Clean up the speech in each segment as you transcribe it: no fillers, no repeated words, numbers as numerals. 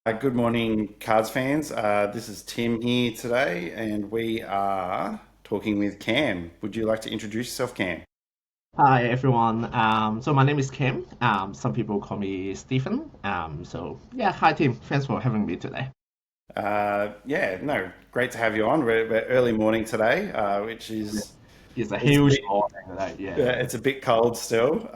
Good morning, Cards fans. This is Tim here today, and we are talking with Cam. Would you like to introduce yourself, Cam? Hi everyone. So my name is Kim. Some people call me Stephen. So yeah, hi Tim. Thanks for having me today. Yeah, no, great to have you on. We're early morning today, which Yeah. is It's a it's a huge bit honor. yeah, Yeah. it's a bit cold still,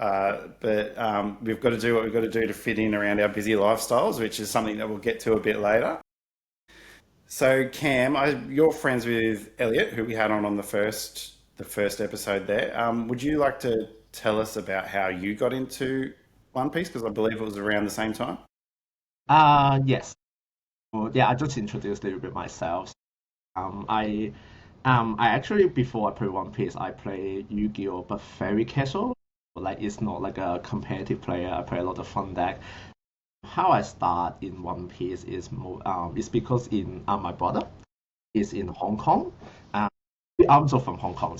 but we've got to do what we've got to do to fit in around our busy lifestyles, which is something that we'll get to a bit later. So, Cam, you're friends with Elliot, who we had on the first episode there. Would you like to tell us about how you got into One Piece? Because I believe it was around the same time. Yes. Well, yeah, I just introduced a little bit myself. I actually before I play One Piece, I play Yu-Gi-Oh, but very casual. Like it's not like a competitive player. I play a lot of fun deck. How I start in One Piece is because in my brother is in Hong Kong. Um, I'm also from Hong Kong.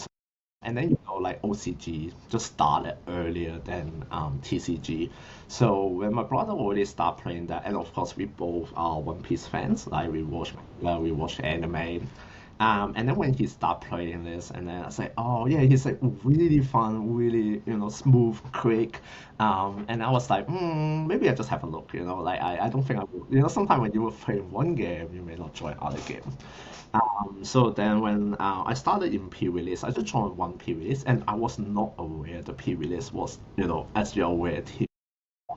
And then like OCG just started earlier than TCG. So when my brother already started playing that, and of course we both are One Piece fans. Like we watch anime. And then when he started playing this, and then I said, oh yeah, he's like really fun, really smooth, quick. And I was like, maybe I just have a look. Like I don't think I would. Sometimes when you will play one game, you may not join other games. So then when I started in P-Release, I just joined one P-Release and I was not aware the P-Release was, as you're aware, it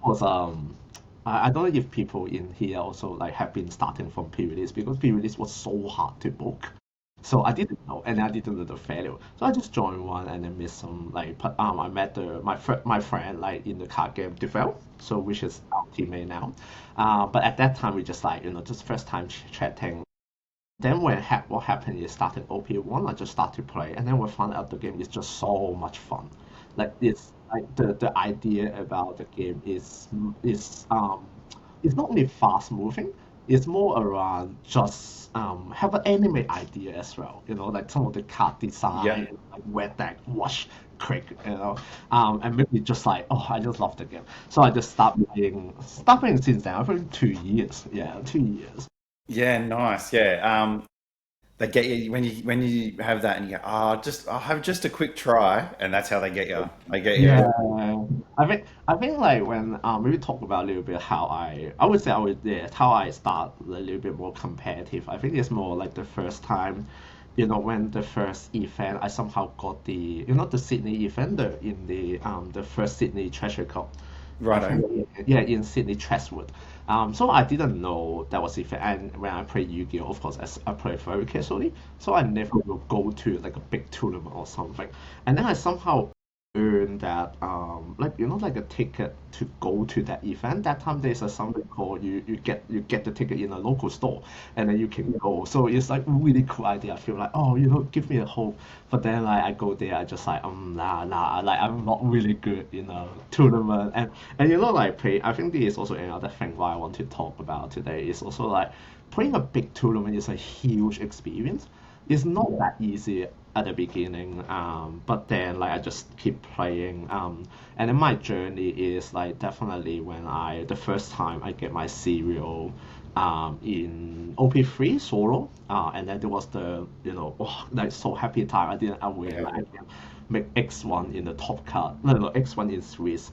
was I don't know if people in here also like have been starting from P-Release because P-Release was so hard to book. So I didn't know and I didn't know the value. So I just joined one and then missed some I met my friend like in the card game Devel, so which is our teammate now. But at that time we just like just first time chatting. Then what happened is started OP1, I just started to play, and then we found out the game is just so much fun. Like it's like the idea about the game is it's not only fast moving, it's more around just have an anime idea as well. Like some of the card Yep. design, like where that wash quick, and maybe just like oh I just love the game. So I just start playing since then. I think 2 years. Yeah, 2 years. Yeah, nice. Yeah. They get you when you have that and you go, I'll have just a quick try, and that's how they get you. They get Yeah, you. I think like when maybe talk about a little bit how I would say I would yeah how I start a little bit more competitive. I think it's more like the first time, when the first event I somehow got the Sydney event the first Sydney Treasure Cup. I Righto. think yeah in Sydney Trestwood. So I didn't know that was event, and when I play Yu-Gi-Oh, of course, as I play very casually, so I never will go to like a big tournament or something. And then I somehow earn that like a ticket to go to that event. That time there's something called you get the ticket in a local store and then you can go. So it's like really cool idea. I feel like oh give me a hope. But then like I go there I just like nah like I'm not really good in a tournament and like play I think this is also another thing why I want to talk about today is also like playing a big tournament is a huge experience. It's not that easy at the beginning, but then like I just keep playing, and then my journey is like definitely when the first time I get my serial, in OP3 solo, and then there was the like so happy time I didn't aware Yeah. like I can make X1 in the top cut, no X1 in Swiss,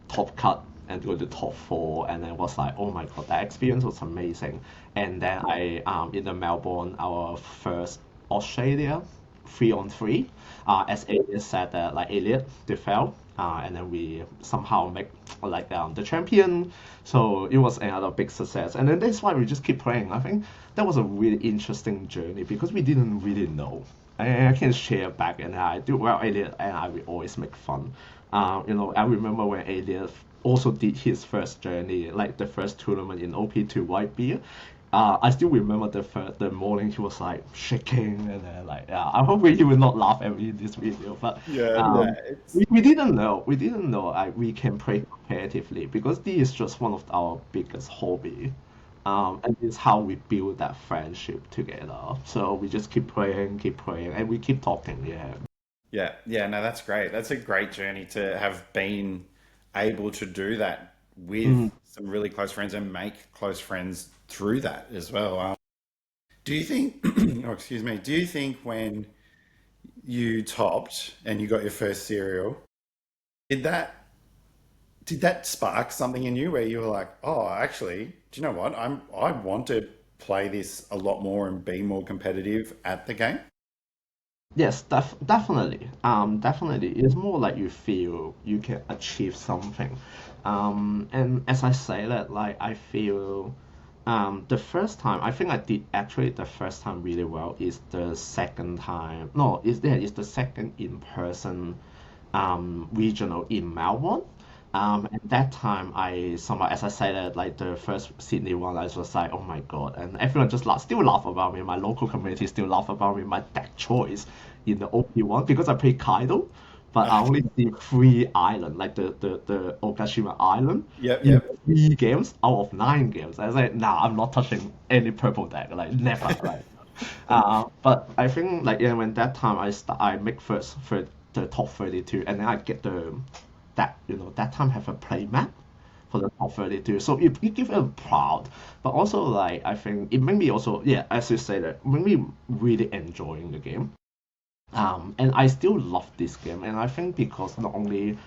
top cut and go to top four, and then was like oh my god that experience was amazing. And then I in the Melbourne our first Australia 3-on-3. As Elliot said, like Elliot, they fell, and then we somehow make like the champion. So it was another big success, and then that's why we just keep playing. I think that was a really interesting journey because we didn't really know. And I can share back, and I do well. Elliot and I we always make fun. I remember when Elliot also did his first journey, like the first tournament in OP2 White Beer. I still remember the morning he was like shaking and then like yeah, I hope he will not laugh at me in this video, but Yeah. um, It's we didn't know we can play competitively because this is just one of our biggest hobby, and it's how we build that friendship together. So we just keep playing, and we keep talking. Yeah, Yeah, yeah, no, that's great. That's a great journey to have been able to do that with some really close friends and make close friends through that as well. Do you think, oh, excuse me, do you think when you topped and you got your first cereal, did that spark something in you where you were like, oh, actually, do you know what? I want to play this a lot more and be more competitive at the game? Yes, definitely. Definitely. It's more like you feel you can achieve something. And as I say that, like I feel, the first time I think I did actually the first time really well is the second time. No, is the second in person regional in Melbourne. At that time, I somehow, as I said, like the first Sydney one, I was just like, oh my god, and everyone just still laugh about me. My local community still laugh about me. My deck choice in the OP one because I play Kaido, but I only Okay. see three island, like the Ogashima Island, Yep, in yep. 3 games out of 9 games. I was like, nah, I'm not touching any purple deck, like never, like. But I think like yeah, when that time I make first for the top 32, and then I get that that time have a play map for the top 32. So it give a proud, but also like I think it made me also yeah as you say that made me really enjoying the game. And I still love this game, and I think because not only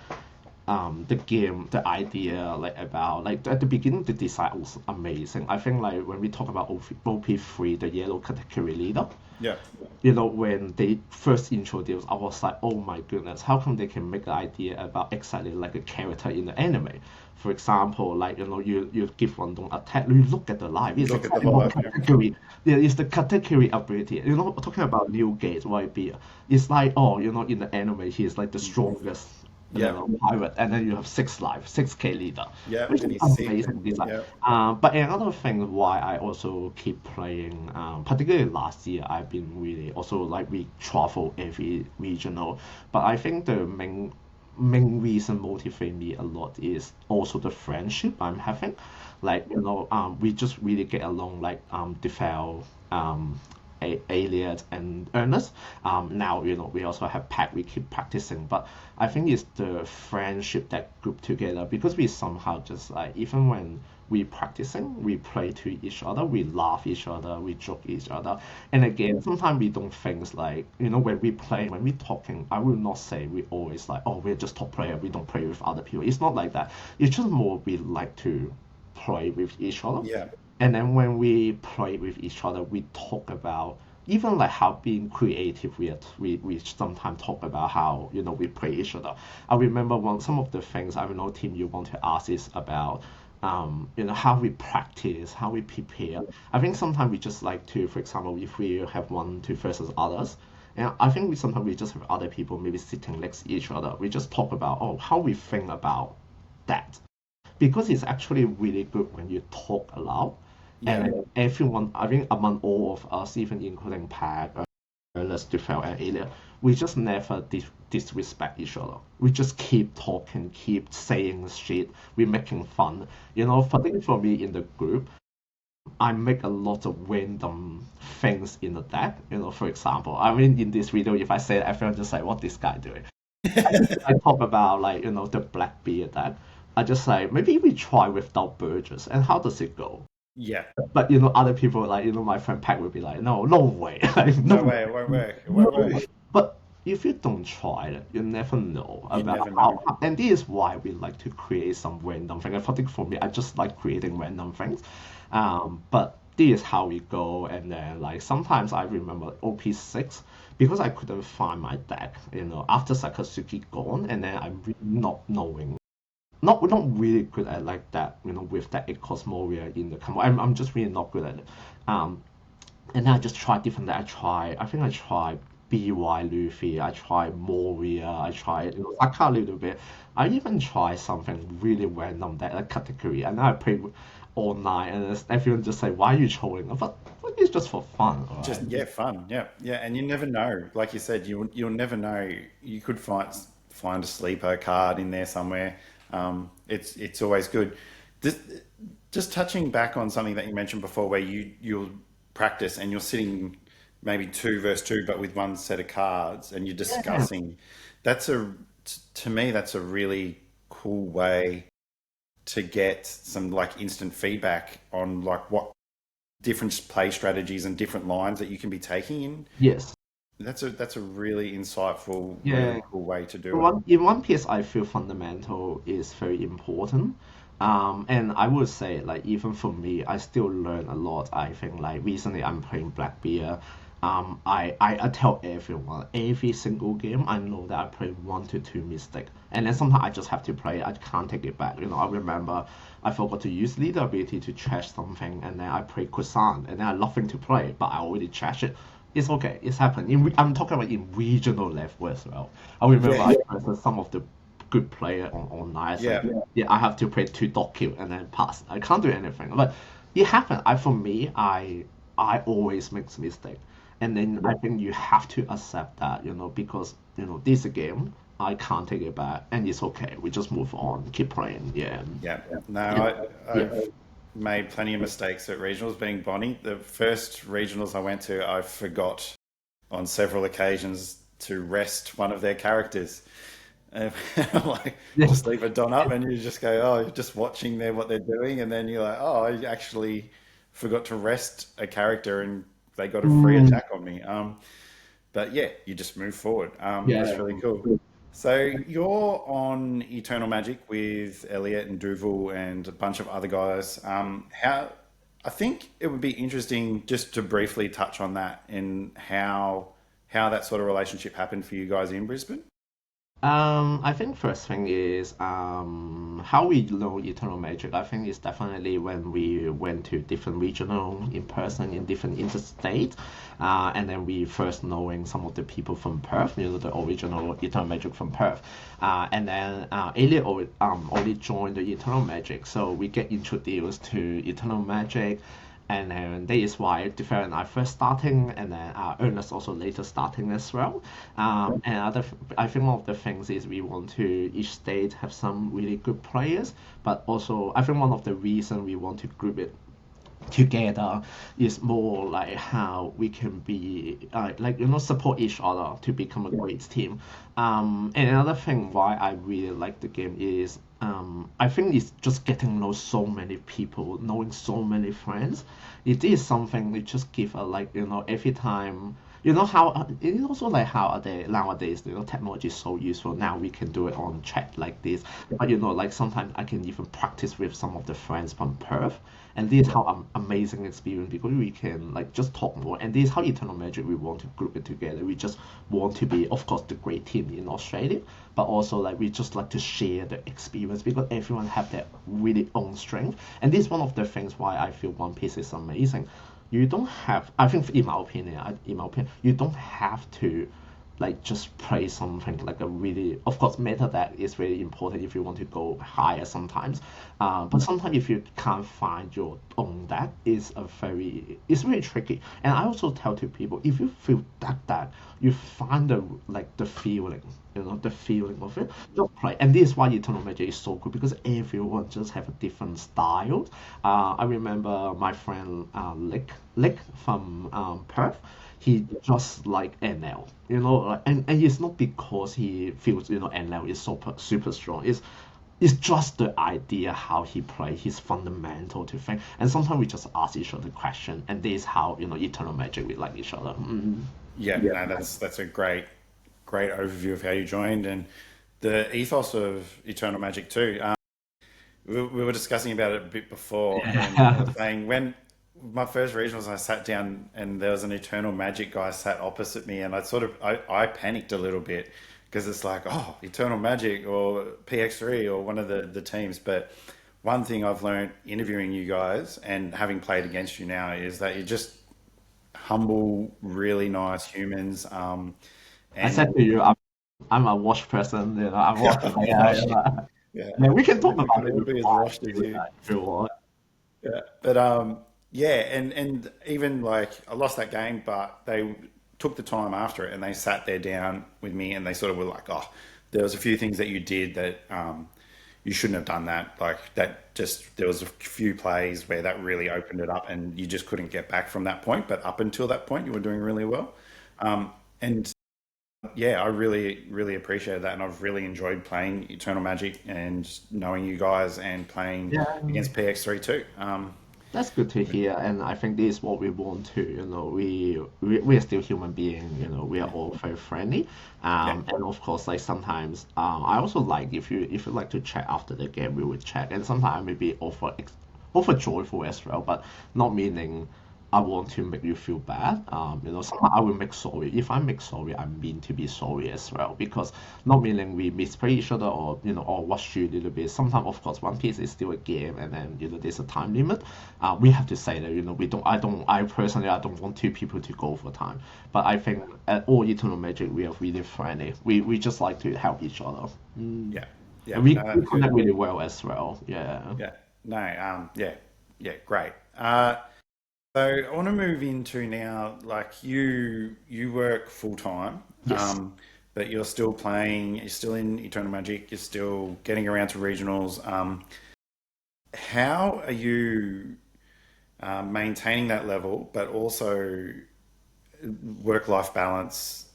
the game, the idea like about like at the beginning the design was amazing. I think like when we talk about OP3, the yellow category leader, Yep. when they first introduced, I was like, oh my goodness, how come they can make an idea about exactly like a character in the anime? For example, like you give one don't attack, you look at the life, it's Look at the exactly what vibe. Yep. category. Yeah, it's the category ability. Talking about New Gate YB, it's like oh, in the anime he's like the strongest Yep. pirate, and then you have 6 life, 6K leader, Yep. which is And he's sick. amazing And design. yep. But another thing why I also keep playing, particularly last year, I've been really also like we travel every regional, but I think the main reason motivate me a lot is also the friendship I'm having. Like we just really get along. Like Defel, Alias, and Ernest. Now we also have pack. We keep practicing, but I think it's the friendship that group together because we somehow just like even when we practicing, we play to each other, we laugh each other, we joke each other. And again, sometimes we don't think like, when we play, when we talking, I will not say we always like, oh, we're just top player, we don't play with other people. It's not like that. It's just more we like to play with each other. Yeah. And then when we play with each other, we talk about even like how being creative we sometimes talk about how we play each other. I remember some of the things I know Tim you want to ask is about how we practice, how we prepare. I think sometimes we just like to, for example, if we have one to versus others, and I think sometimes we just have other people maybe sitting next to each other. We just talk about how we think about that because it's actually really good when you talk aloud and Yeah. then everyone, I think among all of us, even including Pat, Ernest, Dufel, and Alia, we just never disrespect each other. We just keep talking, keep saying shit, we're making fun. Particularly for me in the group, I make a lot of random things in the deck. For example, I mean, in this video, if I say it, everyone just like, what this guy doing? I talk about like the Blackbeard deck. I just say maybe we try without Burgess and how does it go? Yeah. But other people like my friend Pack would be like, no, no way, like no No way. It won't way, work. It no won't way. work. But if you don't try it, you never know You about never know. and this is why we like to create some random thing. I think for me, I just like creating random things. But this is how we go, and then like sometimes I remember OP6 because I couldn't find my deck. After Sakatsuki gone, and then I'm really not knowing not really good at like that, with that Ecos Moria in the combo. I'm just really not good at it. Um, and then I just try different. I think I tried BY Luffy. I tried Moria. I tried Saka a little bit. I even tried something really random that a category, and then I played all night, and everyone just say, "Why are you trolling?" But it's just for fun, Just alright? yeah, fun. Yeah, yeah. And you never know. Like you said, you'll never know. You could find a sleeper card in there somewhere. It's always good. Just, just touching back on something that you mentioned before, where you'll practice and you're sitting maybe two versus two, but with one set of cards, and you're Yeah. discussing. That's to me that's a really cool way to get some like instant feedback on like what different play strategies and different lines that you can be taking in. Yes. That's a really insightful, Yeah. really cool way to In do it. One Piece, I feel fundamental is very important. And I would say, like, even for me, I still learn a lot. I think, like, recently I'm playing Blackbeard. I tell everyone, every single game, I know that I play one to two mistake. And then sometimes I just have to play, I can't take it back. I remember I forgot to use leader ability to trash something, and then I play Kusan, and then I love to play, but I already trashed it. It's okay, it's happened. I'm talking about in regional level as well. I remember Yeah, I versus some of the good player on online. I said, yeah, yeah, I have to play two dot kill and then pass. I can't do anything. But it happened. For me, I always make mistake, and then I think you have to accept that, because this is a game. I can't take it back, and it's okay. We just move on, keep playing. Yeah, yeah. No, yeah, yeah. I've made plenty of mistakes at regionals. Being Bonnie, the first regionals I went to, I forgot on several occasions to rest one of their characters. And I'm like, Yeah. just leave a Don up, and you just go, oh, you're just watching what they're doing, and then you're like, oh, I actually forgot to rest a character, and they got a free Mm, attack on me. But yeah, you just move forward. That's yeah. really cool. So you're on Eternal Magic with Elliot and Duval and a bunch of other guys. How I think it would be interesting just to briefly touch on that and how that sort of relationship happened for you guys in Brisbane. I think first thing is how we know Eternal Magic. I think it's definitely when we went to different regional in person in different interstate, and then we first knowing some of the people from Perth, the original Eternal Magic from Perth, and then Elliot only joined the Eternal Magic, so we get introduced to Eternal Magic. And then that is why Defer and I first starting, and then Ernest also later starting as well. And I think one of the things is we want to each state have some really good players, but also I think one of the reason we want to group it together is more like how we can be support each other to become a great team. And another thing why I really like the game is I think it's just getting to know so many people, knowing so many friends. It is something that just give a every time. How it is also like how nowadays technology is so useful. Now we can do it on chat like this, but like sometimes I can even practice with some of the friends from Perth, and this is how amazing experience because we can like just talk more. And this is how Eternal Magic we want to group it together. We just want to be, of course, the great team in Australia, but also like we just like to share the experience because everyone have their really own strength. And this is one of the things why I feel One Piece is amazing. You don't have, I think, in my opinion, you don't have to like just play something like a really, of course, meta that is really important if you want to go higher sometimes. But sometimes if you can't find your own deck, it's very tricky. And I also tell to people, if you feel that you find the feeling, the feeling of it, just play. And this is why Eternal Magic is so good because everyone just have a different style. I remember my friend Lick from Perth. He just like NL, and it's not because he feels NL is super strong. It's just the idea how he play, his fundamental to think. And sometimes we just ask each other question, and this is how Eternal Magic we like each other. Yeah, Yeah. no, that's a great overview of how you joined and the ethos of Eternal Magic too. We were discussing about it a bit before, and I was saying when my first regionals, I sat down and there was an Eternal Magic guy sat opposite me, and I panicked a little bit because it's like, oh, Eternal Magic or PX3 or one of the teams. But one thing I've learned interviewing you guys and having played against you now is that you're just humble, really nice humans. I said And to you, I'm a watch person. I'm watching. Yeah, gosh, yeah. yeah, Yeah, we can talk we about could it all if you be as want. washed as you. If you want. Yeah, but yeah, and even like I lost that game, but they took the time after it and they sat there down with me and they sort of were like, oh, there was a few things that you did that you shouldn't have done that. Like that, just there was a few plays where that really opened it up, and you just couldn't get back from that point. But up until that point, you were doing really well. And Yeah, I really, really appreciate that, and I've really enjoyed playing Eternal Magic and knowing you guys and playing Yeah. against PX3 too. That's good to hear, and I think this is what we want to. We are still human beings. We are all very friendly, Yeah, and of course, like sometimes, I also like if you like to chat after the game, we would chat, and sometimes maybe offer joyful as well, but not meaning I want to make you feel bad. Sometimes I will make sorry. If I make sorry, I mean to be sorry as well, because not meaning we misplay each other or watch you a little bit. Sometimes, of course, One Piece is still a game, and then there's a time limit. We have to say that we don't. I personally I don't want two people to go for time, but I think at all Eternal Magic we are really friendly. We just like to help each other. yeah, yeah. And we, No, we that's connect good. really well as well. Yeah. Yeah, no, yeah, yeah, great. So I want to move into now, like you work full time, Yes. but you're still playing. You're still in Eternal Magic. You're still getting around to regionals. How are you maintaining that level, but also work-life balance,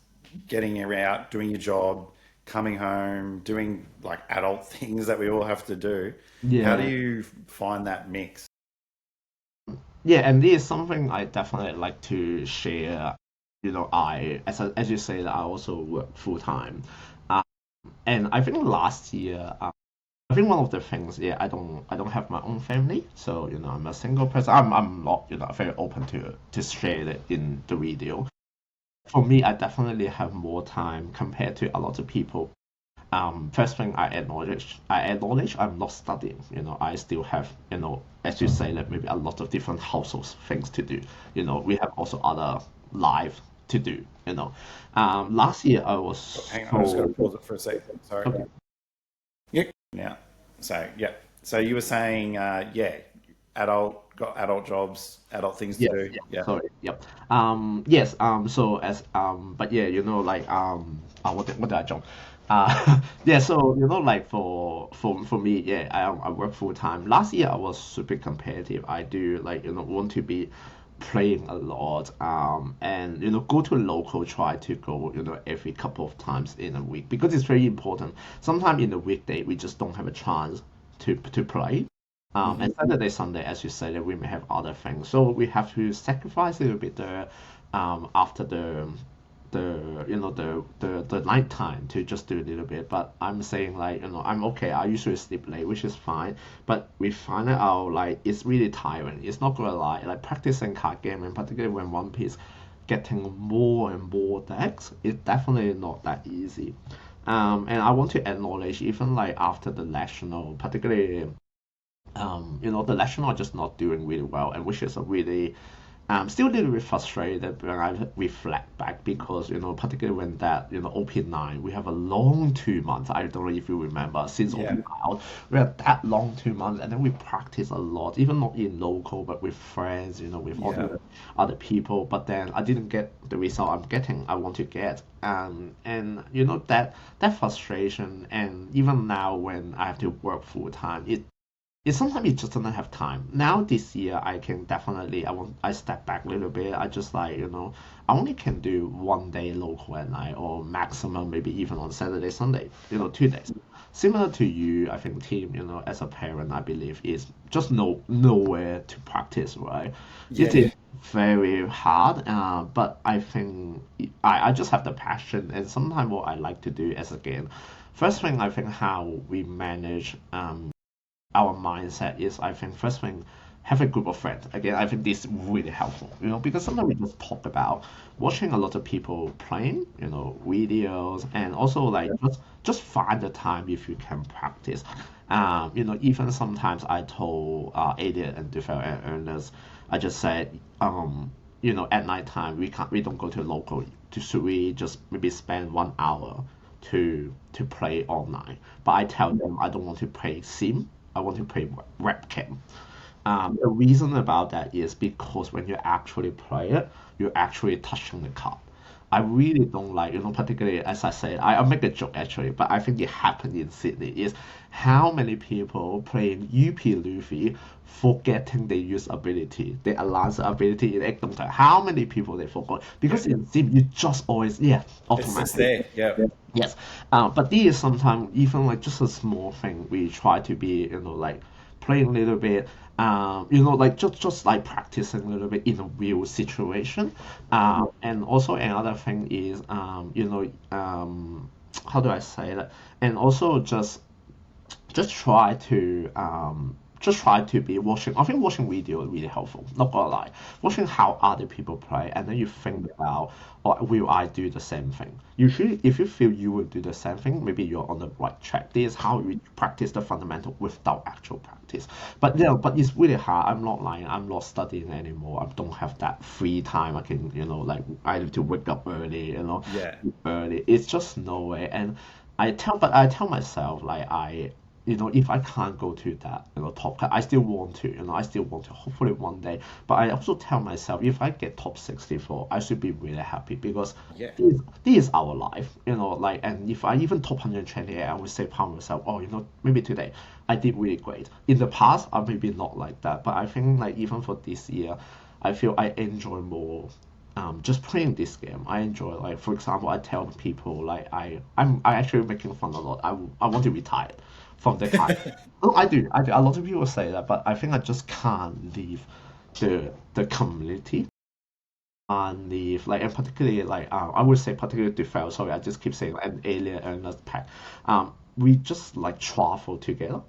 getting out, doing your job, coming home, doing like adult things that we all have to do? How do Yeah. you find that mix? Yeah, and this is something I definitely like to share. As you say, that I also work full time, uh, and I think last year, I think one of the things, yeah, I don't have my own family, so I'm a single person. I'm not very open to share it in the video. For me, I definitely have more time compared to a lot of people. First thing I acknowledge I'm not studying. I still have, as you say, like maybe a lot of different household things to do. We have also other life to do. Last year I was Hang on, I just got to so pause it for a sec. Sorry. okay. Yeah. Now, yeah. So you were saying, yeah, got adult jobs, adult things to Yes, do. yeah, Yeah. sorry, yep. Yes, so but yeah, like, what did I jump? Yeah, so like for me, yeah, I work full time. Last year I was super competitive. I do like want to be playing a lot, and go to local, try to go every couple of times in a week because it's very important. Sometimes in the weekday we just don't have a chance to play. Hmm. And Saturday, Sunday, as you said, we may have other things, so we have to sacrifice a little bit there after the night time to just do a little bit. But I'm saying like I'm okay. I usually sleep late, which is fine. But we find it out like it's really tiring. It's not gonna lie. Like practicing card game, and particularly when One Piece getting more and more decks, it's definitely not that easy. And I want to acknowledge even like after the national, particularly the national are just not doing really well, and which is a really still a little bit frustrated when I reflect back because particularly when that OP9 we have a long 2 months. I don't know if you remember since Yeah. OP out we had that long 2 months, and then we practice a lot, even not in local but with friends, with Yeah. other people. But then I didn't get the result I want to get, and that frustration, and even now when I have to work full time, it's sometimes it just doesn't have time. Now this year I can definitely I step back a little bit. I just like I only can do one day local at night or maximum maybe even on Saturday, Sunday, 2 days. Similar to you, I think team, as a parent I believe is just nowhere to practice, right? It Yeah. is very hard, but I think I just have the passion, and sometimes what I like to do as a game. First thing I think how we manage our mindset is, I think, first thing, have a group of friends. Again, I think this is really helpful, because sometimes we just talk about watching a lot of people playing, videos, and also like just find the time if you can practice. Even sometimes I told Elliot and Duvel and Ernest, I just said, at night time we don't go to local. Should we just maybe spend 1 hour to play online? But I tell them I don't want to play sim. I want to play webcam. The reason about that is because when you actually play it, you're actually touching the card. I really don't like, particularly as I said, I make a joke actually, but I think it happened in Sydney is how many people playing UP Luffy forgetting they use ability, they alliance ability in Ekdom time. How many people they forgot? Yeah. Because in Sim, you just always, yeah, It's just automatic. there. Yeah. Yes, but this is sometimes even like just a small thing. We try to be, like playing a little bit, like just like practicing a little bit in a real situation. And also another thing is, how do I say that? And also just try to be watching. I think watching video is really helpful. Not gonna lie, watching how other people play, and then you think about, or will I do the same thing? Usually, if you feel you will do the same thing, maybe you're on the right track. This is how we practice the fundamental without actual practice. But but it's really hard. I'm not lying. I'm not studying anymore. I don't have that free time. I can, like I have to wake up early. Yeah. Early. It's just no way. And I tell myself like if I can't go to that, top cut, I still want to, I still want to, hopefully one day. But I also tell myself, if I get top 64, I should be really happy because Yeah. this is our life, like, and if I even top 128, I would say proud myself, oh, maybe today I did really great. In the past, I maybe not like that, but I think like even for this year, I feel I enjoy more just playing this game. I enjoy, like, for example, I tell people like I actually making fun a lot. I want to retire from the kind. Oh, I do. I do. A lot of people say that, but I think I just can't leave the community and leave, like, and particularly like I would say particularly to fail. Sorry, I just keep saying an alien and a pack. We just like travel together.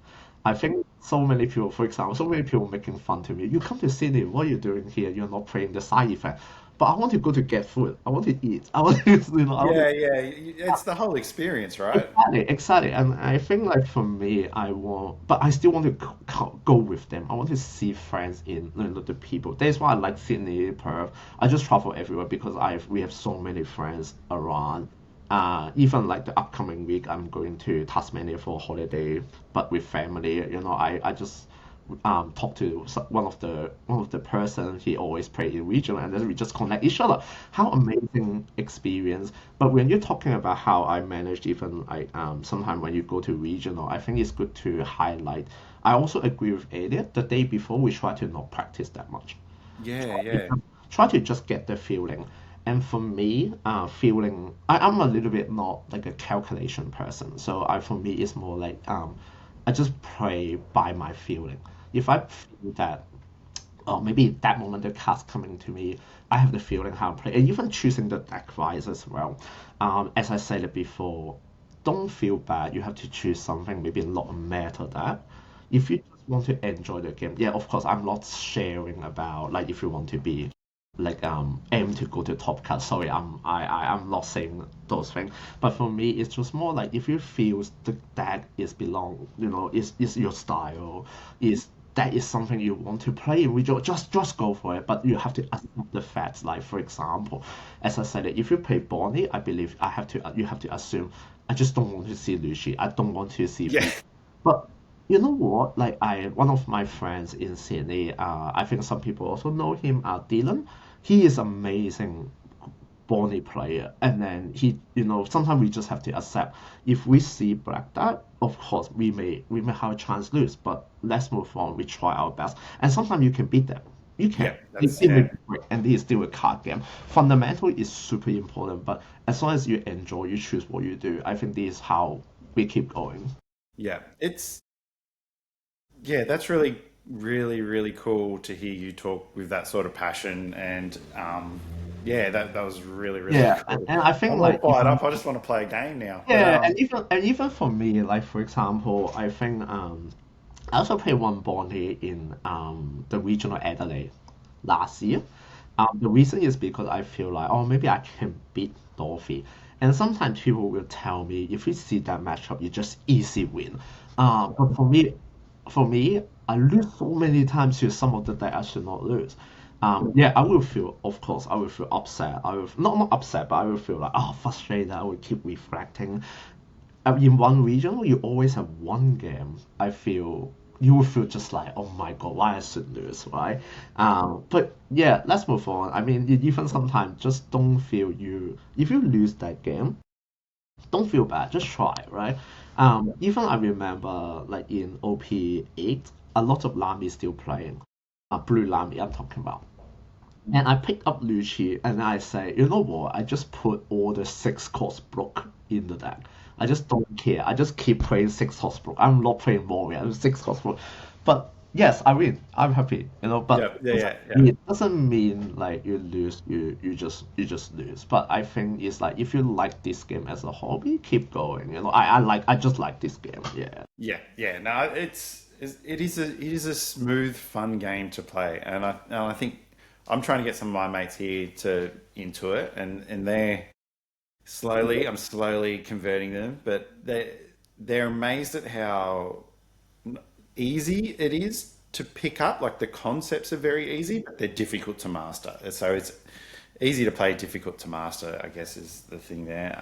I think so many people, for example, so many people making fun to me. You come to Sydney, what are you doing here? You're not playing the side effect. But I want to go to get food. I want to eat. I want to, I want to Yeah. Yeah. It's the whole experience, right? exactly, exactly. And I think like for me, but I still want to go with them. I want to see friends in the people. That's why I like Sydney, Perth. I just travel everywhere because we have so many friends around. Even like the upcoming week, I'm going to Tasmania for a holiday, but with family. I just talk to one of the person. He always play in regional, and then we just connect each other. How amazing experience! But when you're talking about how I managed, even like sometimes when you go to regional, I think it's good to highlight. I also agree with Elliot. The day before, we try to not practice that much. Yeah. Yeah. Try to just get the feeling. And for me, feeling, I'm a little bit not like a calculation person. So for me, it's more like I just play by my feeling. If I feel that, or maybe that moment the card's coming to me, I have the feeling how to play. And even choosing the deck wise as well. As I said it before, don't feel bad. You have to choose something, maybe not matter that. If you just want to enjoy the game, yeah, of course, I'm not sharing about like if you want to be like aim to go to top cut. Sorry, I'm not saying those things. But for me, it's just more like if you feel the deck is belong, is your style, is that is something you want to play in, just go for it. But you have to accept the facts. Like for example, as I said, if you play Bonnie, I believe you have to assume I just don't want to see Lucy. I don't want to see. Yeah. But you know what? Like one of my friends in Sydney, I think some people also know him, Dylan. He is amazing Bonnie player, and then sometimes we just have to accept if we see black dot, of course we may have a chance lose, but let's move on. We try our best, and sometimes you can beat them. You can. Yeah. They That's still may yeah. be great, and this is still a card game. Fundamental is super important, but as long as you enjoy, you choose what you do. I think this is how we keep going. Yeah. That's really, really, really cool to hear you talk with that sort of passion. And yeah, that was really, really Yeah, cool. and I think I'm all like fired even up. I just want to play a game now. But yeah, and even for me, like for example, I think I also played one Bonnie in the regional Adelaide last year. The reason is because I feel like, oh, maybe I can beat Dorothy. And sometimes people will tell me, if you see that matchup, you just easy win. But for me, I lose so many times to some of the that I should not lose. Yeah, I will feel, of course, I will feel upset. I will not upset, but I will feel like, oh, frustrated. I will keep reflecting. In one region, you always have one game. I feel you will feel just like, oh my God, why I should lose, right? But yeah, let's move on. I mean, even sometimes just don't feel you if you lose that game, don't feel bad, just try, right? Even I remember like in OP8, a lot of Lami still playing. Blue Lami I'm talking about. And I picked up Lucci and I say, you know what? I just put all the six cost block in the deck. I just don't care. I just keep playing six cost block. I'm not playing more. I'm six cost block. But yes, I win. I'm happy. But Yeah, yeah, yeah, yeah. it doesn't mean like you lose. You just lose. But I think it's like if you like this game as a hobby, keep going. I just like this game. Yeah. Yeah, yeah. No, it is a smooth, fun game to play, and I think I'm trying to get some of my mates here to into it, and I'm slowly converting them, but they're amazed at how easy it is to pick up. Like the concepts are very easy, but they're difficult to master. So it's easy to play, difficult to master, I guess is the thing there.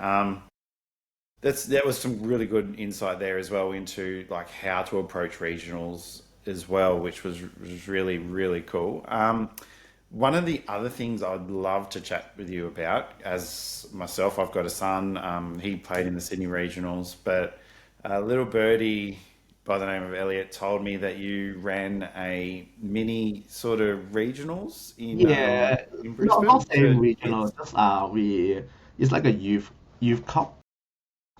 That was some really good insight there as well into like how to approach regionals as well, which was really really cool. One of the other things I'd love to chat with you about, as myself, I've got a son. He played in the Sydney regionals, but a little birdie by the name of Elliot told me that you ran a mini sort of regionals Yeah, in not Brisbane saying for regional, kids. just we it's like a youth cup.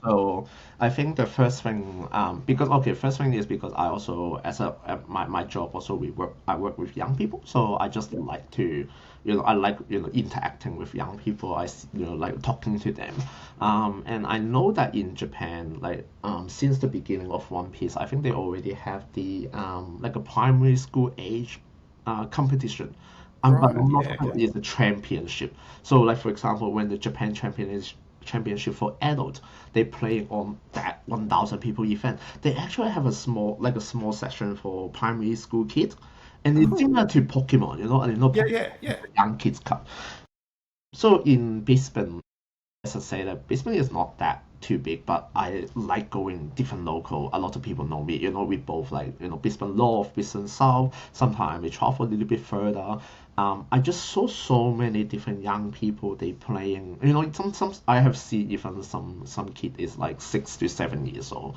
So I think the first thing, because okay, first thing is because I also as a at my job also I work with young people, so I just like to, I like interacting with young people. Like talking to them, and I know that in Japan, like since the beginning of One Piece, I think they already have the like a primary school age competition. But Right. I'm not Yeah. talking about Okay. the championship. So, like for example, when the Japan championship for adult, they play on that 1,000 people event. They actually have a small section for primary school kids, and it's Oh. similar to Pokemon, and Yeah. Pokemon Yeah. is Yeah. the young kids cup. So in Brisbane, as I say, that Brisbane is not that too big, but I like going different local. A lot of people know me. We both like Brisbane North, Brisbane South. Sometimes we travel a little bit further. I just saw so many different young people they playing. Some I have seen even some kid is like 6 to 7 years old,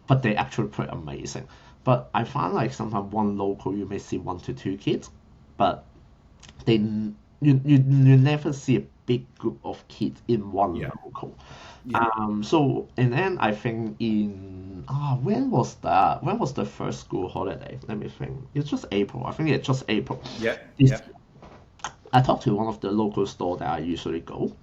but they actually play amazing. But I find like sometimes one local you may see one to two kids, but they you never see a big group of kids in one Yeah. local. Yeah. So and then I think in when was the first school holiday? Let me think. It's just April. I think it's just April. Yeah. This Yeah. I talked to one of the local store that I usually go,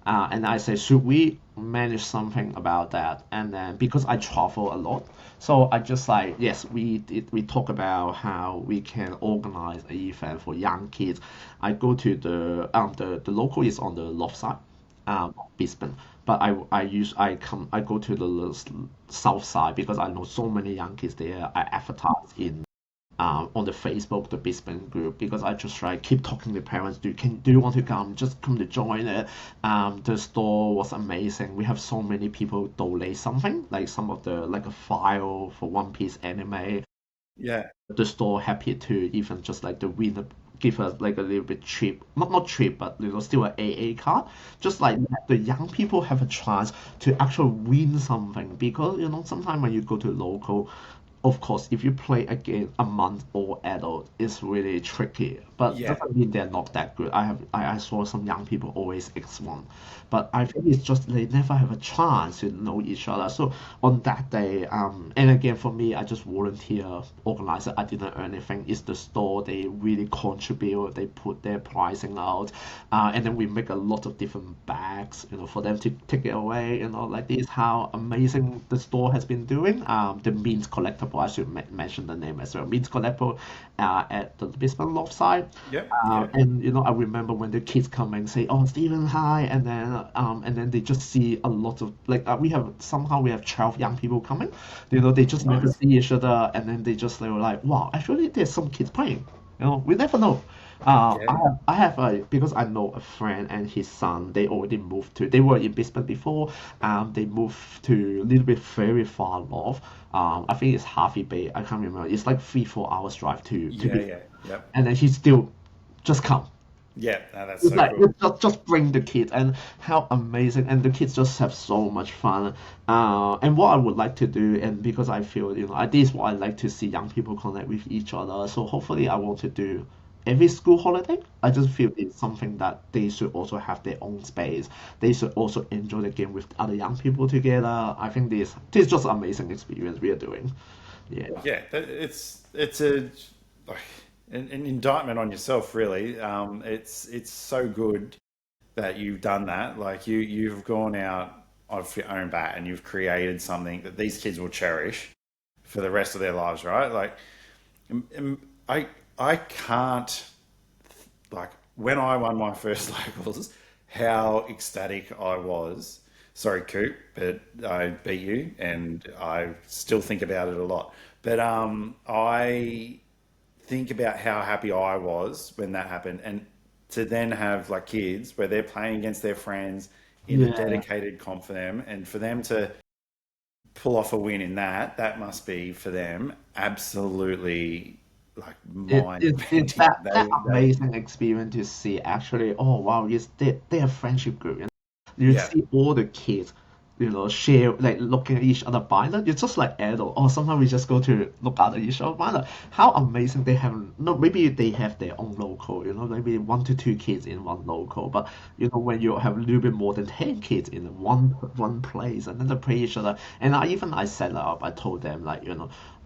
and I say, should we manage something about that? And then because I travel a lot, so I just like, yes, we talk about how we can organize an event for young kids. I go to the local is on the north side, Brisbane, but I go to the south side because I know so many young kids there. I advertise in on the Facebook, the Brisbane group, because I just try keep talking to parents. Do you want to come? Just come to join it. The store was amazing. We have so many people donate something, like some of the like a file for One Piece anime. Yeah. The store happy to even just like the winner give us like a little bit cheap, not cheap, but still an AA card. Just like let the young people have a chance to actually win something because sometimes when you go to local, of course, if you play against a month old adult, it's really tricky. But Yeah. doesn't mean they're not that good. I saw some young people always X1, but I think it's just they never have a chance to know each other. So on that day, and again for me, I just volunteer, organizer. I didn't earn anything. It's the store they really contribute. They put their pricing out, and then we make a lot of different bags, for them to take it away. Like this, how amazing the store has been doing. The Means Collectible, I should mention the name as well. Means Collectible, at the Brisbane North side. Yeah. Yeah. And I remember when the kids come and say, "Oh, Stephen, hi," and then they just see a lot of like we have 12 young people coming. They just never Nice. see each other, and then they were like, "Wow, actually, there's some kids playing." You know, we never know. Yeah, I have a because I know a friend and his son. They already moved to. They were in Brisbane before. They moved to a little bit very far north. I think it's Harvey Bay. I can't remember. It's like 3 4 hours drive to yeah, be. yeah, yep, And then he still just come. yeah. No, that's It's so like cool. it's just bring the kids and how amazing and the kids just have so much fun. And what I would like to do and because I feel this is what I like to see young people connect with each other. So hopefully I want to do every school holiday. I just feel it's something that they should also have their own space. They should also enjoy the game with other young people together. I think this is just amazing experience we are doing. Yeah. Yeah, it's a like an indictment on yourself, really. It's so good that you've done that. Like you've gone out of your own bat and you've created something that these kids will cherish for the rest of their lives, right? Like I I can't like when I won my first locals, how ecstatic I was. Sorry, Coop, but I beat you, and I still think about it a lot. But I think about how happy I was when that happened, and to then have like kids where they're playing against their friends in a Yeah. dedicated comp for them, and for them to pull off a win in that, that must be for them absolutely like mind It's bending. that amazing experience to see actually, oh wow, it's their friendship group. You Yeah, see all the kids, share like looking at each other banner. It's just like adult. Or sometimes we just go to look at each other banner. How amazing they have. No, maybe they have their own local. Maybe 1 to 2 kids in one local. But when you have a little bit more than 10 kids in one place and then they play each other. And I set it up. I told them like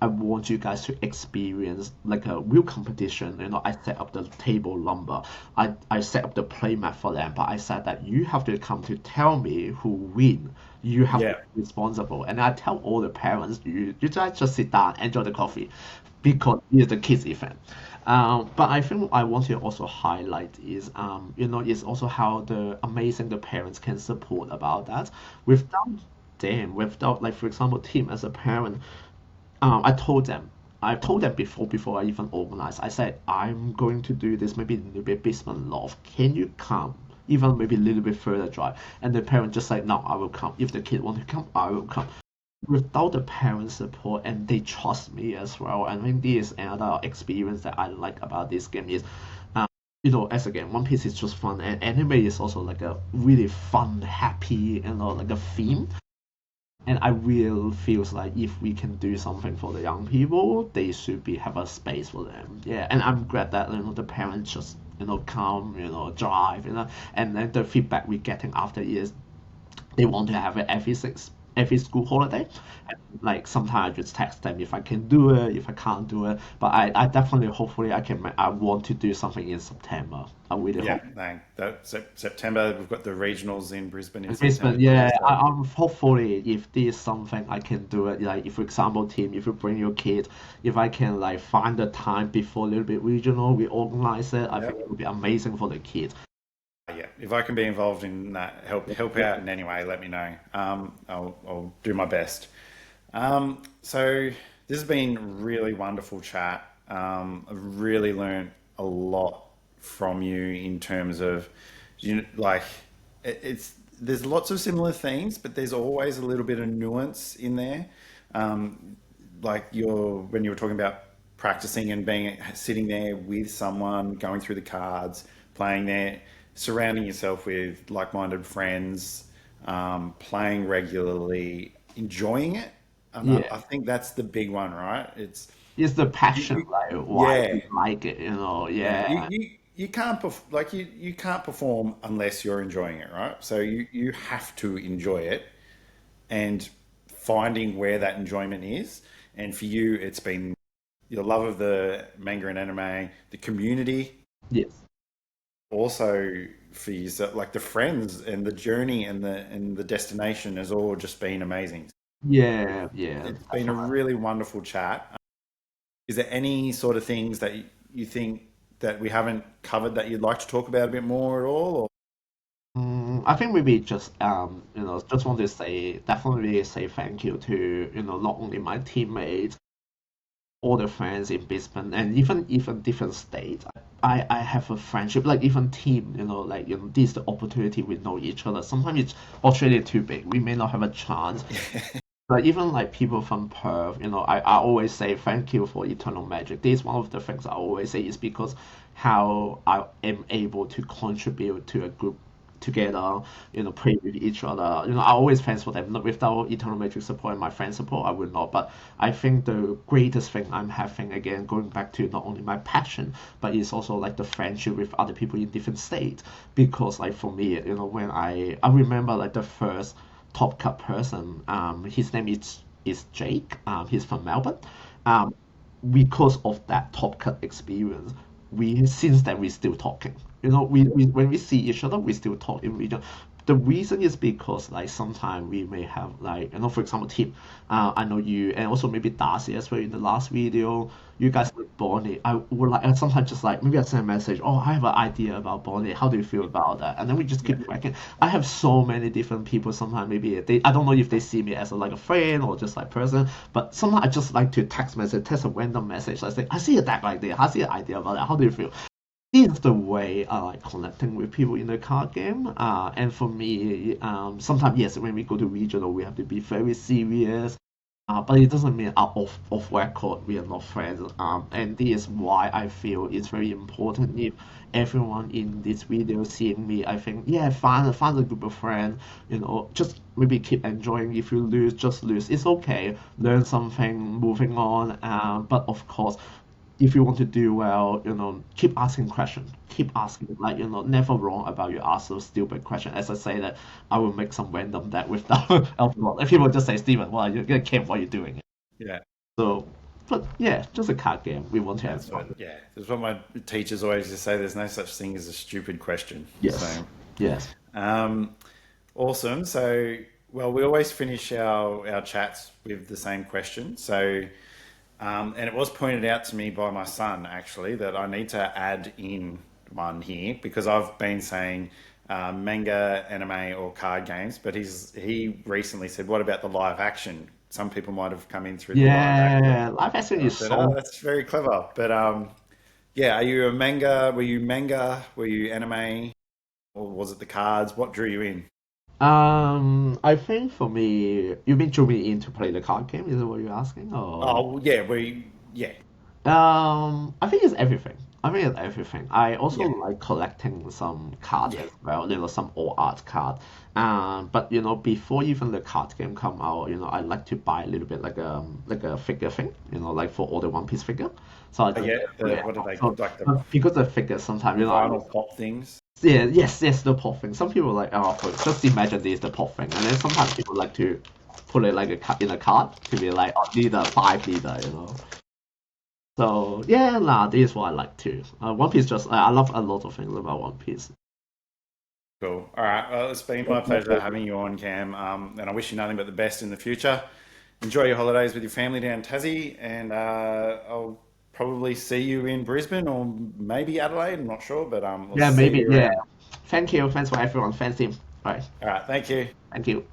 I want you guys to experience like a real competition. I set up the table number. I set up the play mat for them, but I said that you have to come to tell me who win. You have to yeah, be responsible. And I tell all the parents, you guys just sit down, enjoy the coffee, because it's the kids event. But I think I want to also highlight is also how the amazing the parents can support about that. Without them, without like for example, Tim as a parent, I told them before I even organized. I said I'm going to do this maybe a little bit basement loft. Can you come? Even maybe a little bit further drive. And the parent just like, no, I will come. If the kid want to come, I will come. Without the parent support and they trust me as well. I think this is another experience that I like about this game is um, as again, One Piece is just fun and anime is also like a really fun, happy, like a theme. And I will feels like if we can do something for the young people, they should be have a space for them. Yeah, and I'm glad that the parents just come, drive, and then the feedback we're getting after is they want to have it every school holiday. And like sometimes I just text them if I can do it, if I can't do it. But I definitely hopefully I want to do something in September. I really yeah. hope. No, September we've got the regionals in Brisbane in September Investment, too. yeah. So I'm hopefully if this is something I can do it, like if for example team, if you bring your kid, if I can like find the time before a little bit regional, we organize it. I yeah, think it would be amazing for the kids. yeah. If I can be involved in that, help Yeah. out in any way, let me know. I'll do my best. So this has been really wonderful chat. I've really learned a lot from you in terms of, like, it's there's lots of similar themes, but there's always a little bit of nuance in there. Like when you were talking about practicing and being sitting there with someone, going through the cards, playing there, surrounding yourself with like-minded friends, playing regularly, enjoying it. And I Yeah. think that's the big one, right? It's the You, passion, you, like why yeah, we like it, yeah. yeah. You can't you can't perform unless you're enjoying it, right? So you have to enjoy it and finding where that enjoyment is. And for you, it's been your love of the manga and anime, the community, Yes. also for you, so like the friends and the journey and the destination has all just been amazing. Yeah, yeah. It's been a really wonderful chat. Is there any sort of things that you think that we haven't covered that you'd like to talk about a bit more at all? Or I think maybe just just want to say definitely say thank you to not only my teammates all the friends in Brisbane and even different states. I have a friendship, like even team, like this is the opportunity we know each other. Sometimes it's Australia too big. We may not have a chance. But even like people from Perth, I always say thank you for Eternal Magic. This is one of the things I always say is because how I am able to contribute to a group together, play with each other. I always thanks for them. Without Eternal Magic support and my friend support, I would not. But I think the greatest thing I'm having, again, going back to not only my passion, but it's also like the friendship with other people in different states. Because like for me, when I remember like the first Top Cut person, his name is Jake. He's from Melbourne. Um, because of that Top Cut experience, we since then we still talking. We when we see each other, we still talk in region. The reason is because like sometimes we may have like for example Tim, I know you and also maybe Darcy as well in the last video. You guys with Bonnie, I would like and sometimes just like maybe I send a message. Oh, I have an idea about Bonnie. How do you feel about that? And then we just keep tracking. I have so many different people. Sometimes maybe I don't know if they see me as like a friend or just like person. But sometimes I just like to text a random message. I say I see a deck like this. I see an idea about that. How do you feel? This is the way I like connecting with people in the card game. And for me, sometimes yes, when we go to regional, we have to be very serious. But it doesn't mean off record we are not friends. And this is why I feel it's very important if everyone in this video seeing me, I think yeah, find a group of friends. Just maybe keep enjoying. If you lose, just lose. It's okay. Learn something, moving on. But of course if you want to do well, keep asking questions. Keep asking, like, never wrong about you ask those stupid questions. As I say that, I will make some random that without help a lot. If people just say, Steven, well, you're Kim, what are you doing? Yeah. So, but yeah, just a card game. We want to have fun. Yeah, that's what my teachers always used to say. There's no such thing as a stupid question. Yes. So, Yes. awesome. So, well, we always finish our chats with the same question. So, and it was pointed out to me by my son actually that I need to add in one here because I've been saying manga, anime, or card games, but he recently said, "What about the live action?" Some people might have come in through the live action. Yeah, live action And I is said, "Oh, so. that's very clever." But yeah, are you a manga? Were you manga? Were you anime? Or was it the cards? What drew you in? I think for me, you mean drew me in to play the card game? Is that what you're asking? Or Oh, yeah, yeah, I think it's everything. I think it's everything. I also yeah, like collecting some cards yeah. as well, some old art card. But before even the card game come out, I like to buy a little bit like a figure thing, like for all the One Piece figure. So I Oh, just yeah, yeah. what are they So called? Like because the figure sometimes, the I vinyl pop things? yeah, yes, the pop thing. Some people like, oh, just imagine this, the pop thing, and then sometimes people like to put it like in a card to be like, oh, leader, 5 leader. So yeah, nah, this is what I like too. One Piece just I love a lot of things about One Piece. Cool. All right. Well, it's been my pleasure having you on, Cam. And I wish you nothing but the best in the future. Enjoy your holidays with your family down Tassie, and I'll probably see you in Brisbane or maybe Adelaide. I'm not sure, but we'll Yeah, see maybe you yeah. around. Thank you. Thanks for everyone. Thanks team. Bye. All right. Thank you. Thank you.